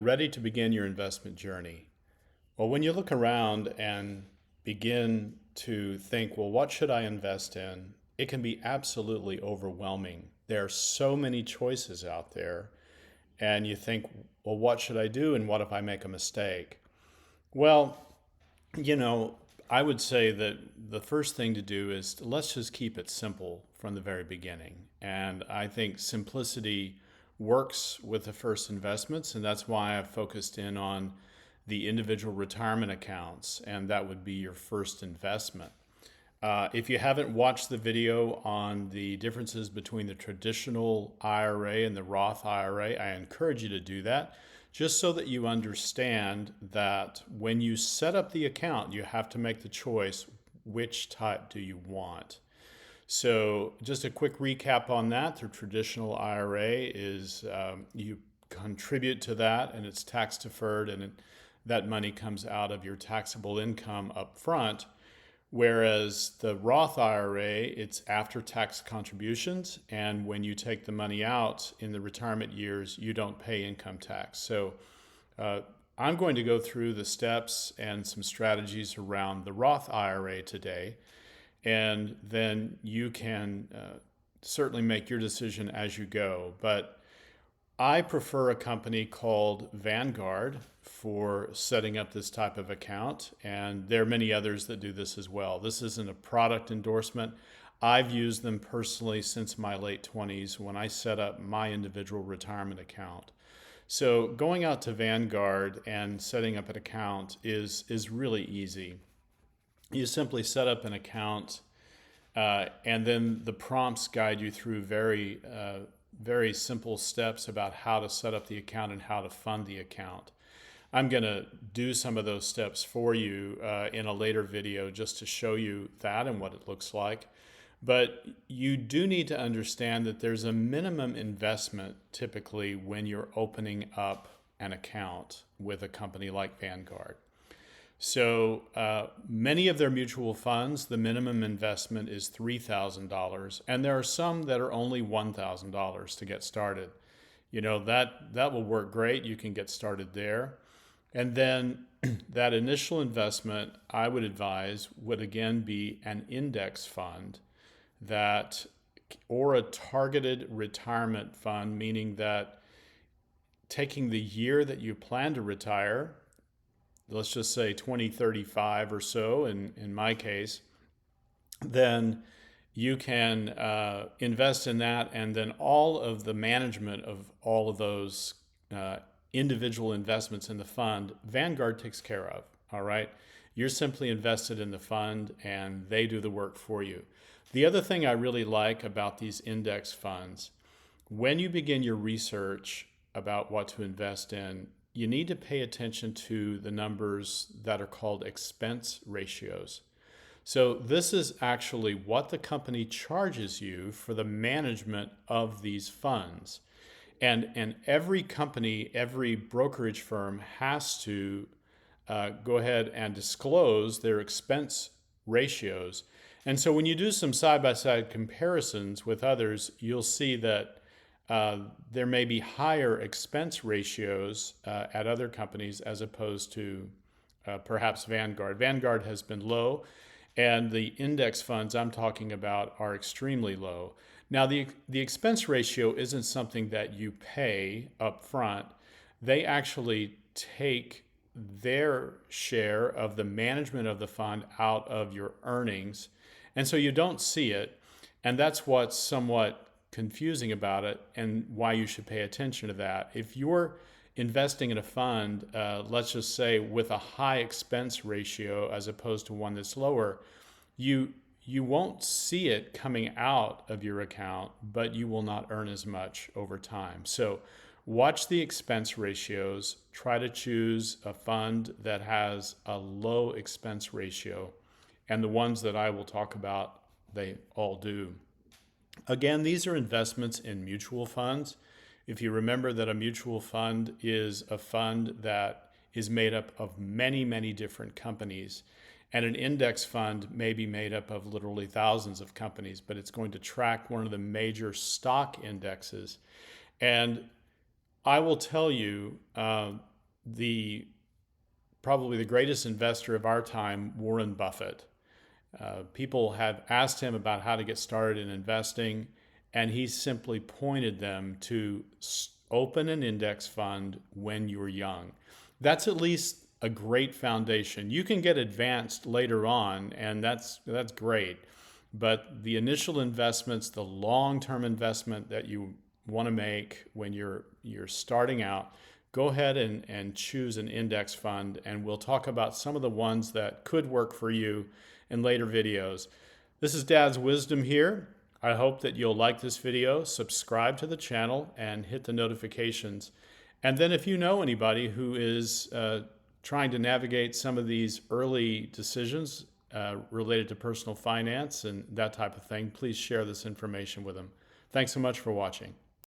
Ready to begin your investment journey? Well, when you look around and begin to think, well, what should I invest in? It can be absolutely overwhelming. There are so many choices out there, and you think, well, what should I do? And what if I make a mistake? Well, you know, I would say that the first thing to do is let's just keep it simple from the very beginning. And I think simplicity works with the first investments, and that's why I've focused in on the individual retirement accounts, and that would be your first investment. If you haven't watched the video on the differences between the traditional IRA and the Roth IRA, I encourage you to do that just so that you understand that when you set up the account, you have to make the choice which type do you want. So, just a quick recap on that. The traditional IRA is you contribute to that and it's tax deferred, and that money comes out of your taxable income up front. Whereas the Roth IRA, it's after tax contributions. And when you take the money out in the retirement years, you don't pay income tax. So uh, I'm going to go through the steps and some strategies around the Roth IRA today. And then you can certainly make your decision as you go. But I prefer a company called Vanguard for setting up this type of account, and there are many others that do this as well. This isn't a product endorsement. I've used them personally since my late 20s when I set up my individual retirement account. So going out to Vanguard and setting up an account is really easy. You simply set up an account, and then the prompts guide you through very simple steps about how to set up the account and how to fund the account. I'm going to do some of those steps for you in a later video just to show you that and what it looks like. But you do need to understand that there's a minimum investment typically when you're opening up an account with a company like Vanguard. So many of their mutual funds, the minimum investment is $3,000, and there are some that are only $1,000 to get started. You know, that will work great. You can get started there. And then that initial investment, I would advise, would again be an index fund that, or a targeted retirement fund, meaning that taking the year that you plan to retire, let's just say 2035 or so in my case, then you can invest in that, and then all of the management of all of those individual investments in the fund, Vanguard takes care of. All right. You're simply invested in the fund and they do the work for you. The other thing I really like about these index funds, when you begin your research about what to invest in, you need to pay attention to the numbers that are called expense ratios. So this is actually what the company charges you for the management of these funds. And every company, every brokerage firm has to go ahead and disclose their expense ratios. And so when you do some side-by-side comparisons with others, you'll see that there may be higher expense ratios at other companies as opposed to perhaps Vanguard. Vanguard has been low, and the index funds I'm talking about are extremely low. Now, the expense ratio isn't something that you pay up front. They actually take their share of the management of the fund out of your earnings. And so you don't see it. And that's what's somewhat confusing about it and why you should pay attention to that. If you're investing in a fund, let's just say with a high expense ratio as opposed to one that's lower, you won't see it coming out of your account, but you will not earn as much over time. So watch the expense ratios. Try to choose a fund that has a low expense ratio. And the ones that I will talk about, they all do. Again, these are investments in mutual funds. If you remember that a mutual fund is a fund that is made up of many, many different companies, and an index fund may be made up of literally thousands of companies, but it's going to track one of the major stock indexes. And I will tell you, the probably the greatest investor of our time, Warren Buffett. People have asked him about how to get started in investing, and he simply pointed them to open an index fund when you're young. That's at least a great foundation. You can get advanced later on, and that's great. But the initial investments, the long-term investment that you want to make when you're starting out, go ahead and choose an index fund, and we'll talk about some of the ones that could work for you in later videos. This is Dad's Wisdom here. I hope that you'll like this video, subscribe to the channel, and hit the notifications. And then if you know anybody who is trying to navigate some of these early decisions related to personal finance and that type of thing, please share this information with them. Thanks so much for watching.